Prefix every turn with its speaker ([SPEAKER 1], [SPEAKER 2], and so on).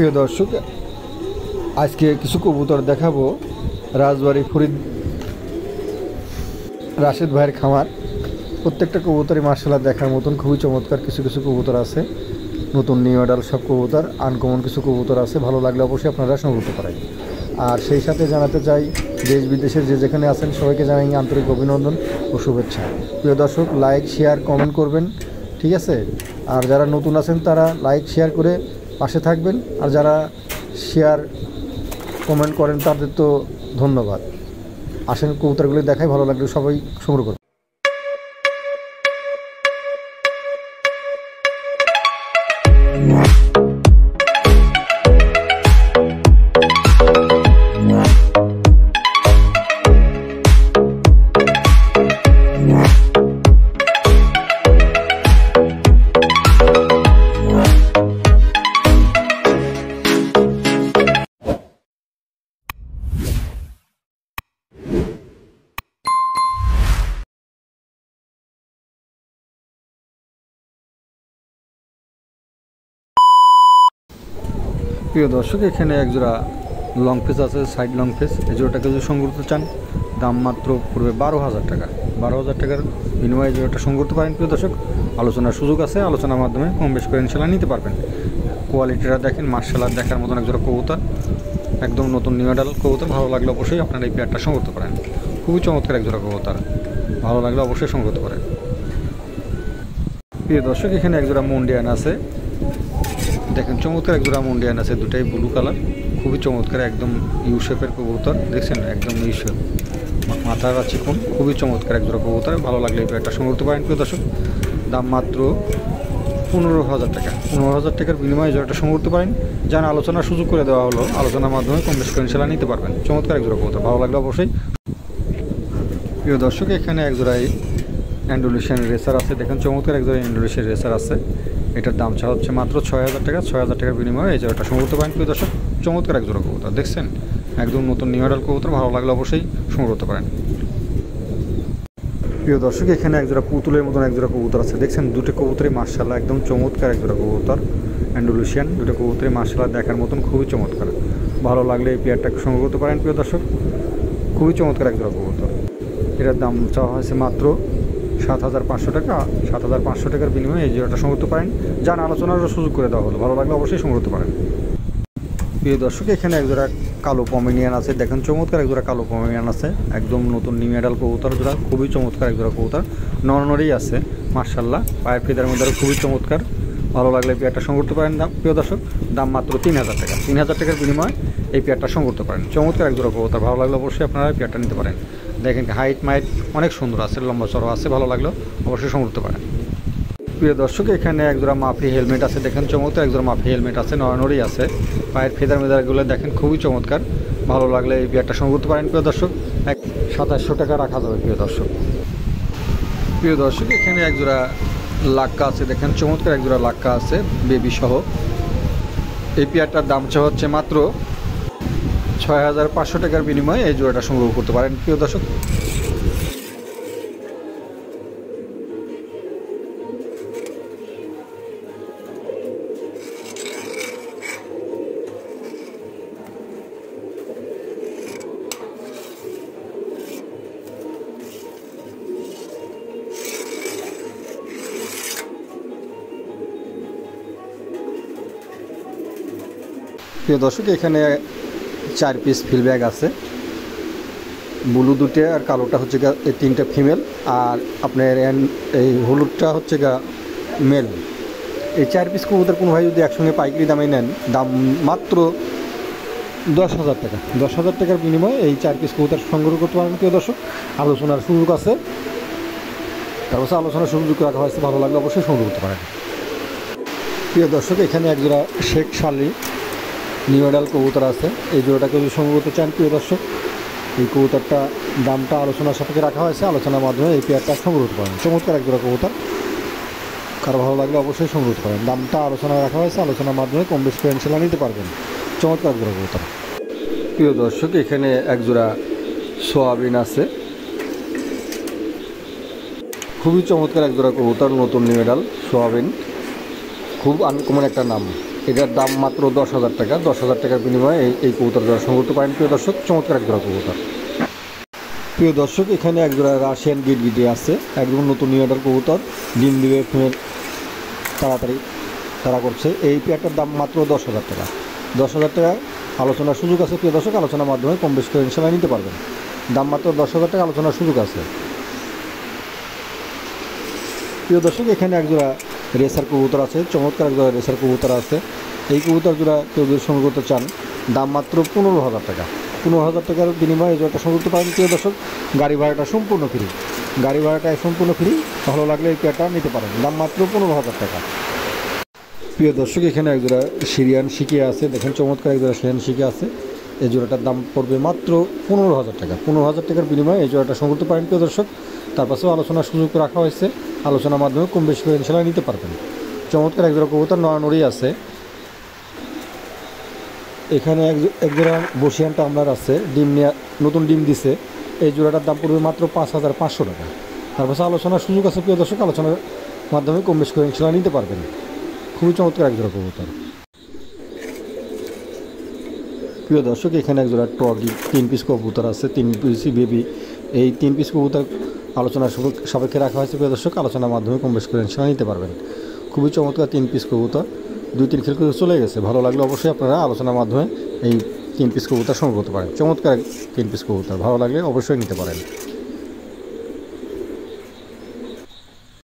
[SPEAKER 1] প্রিয় দর্শক, আজকে কিছু কবুতর দেখাবো রাজবাড়ী ফরিদ রাশেদ ভাইয়ের খামার। প্রত্যেকটা কবুতরই মার্শাল্লাহ দেখার মতন, খুবই চমৎকার। কিছু কিছু কবুতর আছে নতুন নিউ অর্ডার সব কবুতর, আনকমন কিছু কবুতর আছে। ভালো লাগলে অবশ্যই আপনারা সংগ্রহ করেন। আর সেই সাথে জানাতে চাই, দেশ বিদেশের যে যেখানে আছেন সবাইকে জানাই আন্তরিক অভিনন্দন ও শুভেচ্ছা। প্রিয় দর্শক, লাইক শেয়ার কমেন্ট করবেন, ঠিক আছে? আর যারা নতুন আছেন তারা লাইক শেয়ার করে পাশে থাকবেন, আর যারা শেয়ার কমেন্ট করেন তাদের তো ধন্যবাদ। আসেন কবুতরগুলি দেখাই, ভালো লাগলে সবাই সংগ্রহ করুন। প্রিয় দর্শক, এখানে একজোড়া লং ফেস আছে, সাইড লং ফেস। এই জোড়াটাকে যদি সংগ্রহ করতে চান, দাম মাত্র পড়বে 12,000 টাকা। 12,000 টাকার বিনিময়ে জোড়াটা সংগ্রহ করতে পারেন। প্রিয় দর্শক, আলোচনার সুযোগ আছে, আলোচনার মাধ্যমে কম বেশ করে ইনশাল্লাহ নিতে পারবেন। কোয়ালিটিটা দেখেন, মার্শাল্লাহ দেখার মতন একজোড়া কবুতর, একদম নতুন নিউ অর্ডার কবুতর। ভালো লাগলে অবশ্যই আপনারা এই পেয়ারটা সংগ্রহ করতে পারেন। খুবই চমৎকার একজোড়া কবুতর, ভালো লাগলে অবশ্যই সংগ্রহ করতে পারেন। প্রিয় দর্শক, এখানে একজোড়া মন্ডিয়ান আছে, দেখেন চমৎকার একজোড়া মন্ডিয়ান আছে, দুটাই ব্লু কালার, খুবই চমৎকার, একদম ইউ শেপের কবুতর। দেখছেন একদম ইউ শেপ, মাথার আছে কোন, খুবই চমৎকার একজোড়া কবুতর। ভালো লাগলে এই পেয়ারটা সংগ্রহ করতে পারেন। প্রিয় দর্শক, দাম মাত্র 15,000 টাকা। 15,000 টাকার বিনিময়ে জোড়াটা সংগ্রহ করতে পারেন। যার আলোচনার সুযোগ করে দেওয়া হলো, আলোচনার মাধ্যমে কম বেশ করে ইনশাল্লাহ নিতে পারবেন। চমৎকার একজোড়া কবুতর, ভালো লাগলে অবশ্যই। প্রিয় দর্শক, এখানে একজোড়া ইন্দোনেশিয়ান রেসার আছে, দেখেন চমৎকার একজোড়া ইন্দোনেশিয়ান রেসার আছে। এটার দাম চা হচ্ছে মাত্র 6,000 টাকা। 6,000 টাকার বিনিময়ে এই জোড়াটা সংগ্রহ করতে পারেন। প্রিয় দর্শক, চমৎকার এক জোড়া কবুতর, দেখছেন একদম নতুন নিউ অর্ডার কবুতর। ভালো লাগলে অবশ্যই সংগ্রহ করতে পারেন। প্রিয় দর্শক, এখানে একজোড়া পুতুলের মতন একজোড়া কবুতর আছে, দেখছেন দুটো কবুতরই মার্শাল্লাহ একদম চমৎকার একজোড়া কবুতর। ইন্দোনেশিয়ান দুটো কবুতরই মার্শাল্লাহ দেখার মতন, খুবই চমৎকার। ভালো লাগলে এই পেয়ারটাকে সংগ্রহ করতে পারেন। প্রিয় দর্শক, খুবই চমৎকার একজোড়া কবুতর। এটার দাম চাওয়া হয়েছে মাত্র 7,500 টাকা। 7,500 টাকার বিনিময়ে এই জোড়াটা সংগ্রহ করতে পারেন। যান আলোচনারও সুযোগ করে দেওয়া হলো, ভালো লাগলে অবশ্যই সংগ্রহ করতে পারেন। প্রিয় দর্শক, এখানে একজোড়া কালো পমেনিয়ান আছে, দেখেন চমৎকার একজোড়া কালো পমেনিয়ান আছে, একদম নতুন নিউ অর্ডার কবুতর। জোড়া খুবই চমৎকার একজোড়া কবুতর, নরনরেই আছে মার্শাল্লাহ, পায়ের ফেদার মধ্যে খুবই চমৎকার। ভালো লাগলে এই পেয়ারটা সংগ্রহ করতে পারেন। প্রিয় দর্শক, দাম মাত্র 3,000 টাকা। 3,000 টাকার বিনিময়ে এই পেয়ারটা সংগ্রহ করতে পারেন। চমৎকার একজোড়া কবুতর, ভালো লাগলে অবশ্যই আপনারা এই পেয়ারটা নিতে পারেন। দেখেন হাইট মাইট অনেক সুন্দর আছে, লম্বা চড়া আছে, ভালো লাগলেও অবশ্যই সংগ্রহ করতে পারেন। প্রিয় দর্শক, এখানে একজোড়া মাফি হেলমেট আছে, দেখেন চমৎকার একজোড়া মাফি হেলমেট আছে, নরনরি আছে, পায়ের ফেদার মেদারগুলো দেখেন খুবই চমৎকার। ভালো লাগলে এই পেয়ারটা সংগ্রহ করতে পারেন। প্রিয় দর্শক, 2,700 টাকা রাখা যাবে। প্রিয় দর্শক, প্রিয় দর্শক, এখানে একজোড়া লাক্কা আছে, দেখেন চমৎকার একজোড়া লাক্কা আছে বেবি সহ। এই পেয়ারটার দাম হচ্ছে মাত্র 6,500 টাকার বিনিময়ে এই জোড়াটা সংগ্রহ করতে পারেন। প্রিয় দর্শক, প্রিয় দর্শক, এখানে 4 পিস ফিল ব্যাগ আছে, ব্লু দুটো আর কালোটা হচ্ছে গা এই 3টা ফিমেল, আর আপনার এই হলুদটা হচ্ছে গা মেল। এই 4 পিস কবুতর কোনো ভাই যদি একসঙ্গে পাইকারি দামে নেন, দাম মাত্র 10,000 টাকা। 10,000 টাকার বিনিময়ে এই 4 পিস কবুতর সংগ্রহ করতে পারেন। প্রিয় দর্শক, আলোচনার সুযোগ আছে, তার পাশে আলোচনার সুযোগ রাখা হয়েছে, ভালো লাগলে অবশ্যই সংগ্রহ করতে পারেন। প্রিয় দর্শক, এখানে একজোড়া শেখ শালি নিউ অর্ডার কবুতর আছে, এই জোড়াটাকে যদি সংগ্রহ করতে চান, প্রিয় দর্শক, এই কবুতরটা দামটা আলোচনার সাপেক্ষে রাখা হয়েছে, আলোচনার মাধ্যমে এই পেয়ারটা সংগ্রহ করতে পারেন। চমৎকার এক জোড়া কবুতর, কারো ভালো লাগলে অবশ্যই সংগ্রহ করতে পারেন। দামটা আলোচনায় রাখা হয়েছে, আলোচনার মাধ্যমে কম বেশি করে ইনশাল্লাহ নিতে পারবেন। চমৎকার এক জোড়া কবুতর। প্রিয় দর্শক, এখানে এক জোড়া সোয়াবিন আছে, খুবই চমৎকার এক জোড়া কবুতর, নতুন নিউ অর্ডার সোয়াবিন, খুব আনকমন একটা নাম। এটার দাম মাত্র 10,000 টাকা। 10,000 টাকার বিনিময়ে এই কবুতর জোড়া সংগ্রহ করতে পারেন প্রিয় দর্শক। চমৎকার এক জোড়া কবুতর। প্রিয় দর্শক, এখানে এক জোড়া রাশিয়ান গিরগিটি আছে, একদম নতুন নিউ অর্ডার কবুতর, ডিম দিবে ফিমেল তাড়াতাড়ি তারা করছে। এই পেয়ারটার দাম মাত্র 10,000 টাকা। 10,000 টাকা আলোচনার সুযোগ আছে প্রিয় দর্শক। আলোচনার মাধ্যমে কম বেশি করে ইনশাল্লাহ নিতে পারবেন। দাম মাত্র 10,000 টাকা, আলোচনার সুযোগ আছে। প্রিয় দর্শক, এখানে এক জোড়া রেসার কবুতর আছে, চমৎকার এক জোড়া রেসার কবুতর আছে। এই কবুতর জোড়া কেউ যদি সংগ্রহ করতে চান, দাম মাত্র 15,000 টাকা। 15,000 টাকার বিনিময়ে এই জোড়াটা সংগ্রহ করতে পারেন প্রিয় দর্শক। গাড়ি ভাড়াটা সম্পূর্ণ ফ্রি, গাড়ি ভাড়াটা সম্পূর্ণ ফ্রি। ভালো লাগলে এই পেয়ারটা নিতে পারেন, দাম মাত্র 15,000 টাকা। প্রিয় দর্শক, এখানে এক জোড়া সিরিয়ান শিখিয়ে আছে, দেখেন চমৎকার এক জোড়া সিরিয়ান শিখে আছে। এই জোড়াটার দাম পড়বে মাত্র 15,000 টাকা। 15,000 টাকার বিনিময়ে এই জোড়াটা সংগ্রহ করতে পারেন প্রিয় দর্শক। তার পাশেও আলোচনার সুযোগ রাখা হয়েছে, আলোচনার মাধ্যমে কম বেশি করে ইনশাল্লাহ নিতে পারবেন। চমৎকার এক জোড়া কবুতর নড়ানড়ি আছে। এখানে এক জোড়া বসিয়ান টামলার আছে, ডিম নিয়ে নতুন ডিম দিছে। এই জোড়াটার দাম পড়বে মাত্র 5,500 টাকা। তার পাশে আলোচনার সুযোগ আছে প্রিয় দর্শক, আলোচনার মাধ্যমে কম বেশি করে ইনশাল্লাহ নিতে পারবেন। খুবই চমৎকার এক জোড়া কবুতর। প্রিয় দর্শক, এখানে এক জোড়া টগি 3 পিস কবুতর আছে, 3 পিসি বেবি। এই 3 পিস কবুতর আলোচনার সাপেক্ষে রাখা হয়েছে প্রিয় দর্শক, আলোচনার মাধ্যমে কম বেশি করে ইনশাল্লাহ নিতে পারবেন। খুবই চমৎকার 3 পিস কবুতর, 2-3 খেল করে চলে গেছে। ভালো লাগলে অবশ্যই আপনারা আলোচনার মাধ্যমে এই 3 পিস কবুতর সংগ্রহ করতে পারেন। চমৎকার 3 পিস কবুতর, ভালো লাগলে অবশ্যই নিতে পারেন।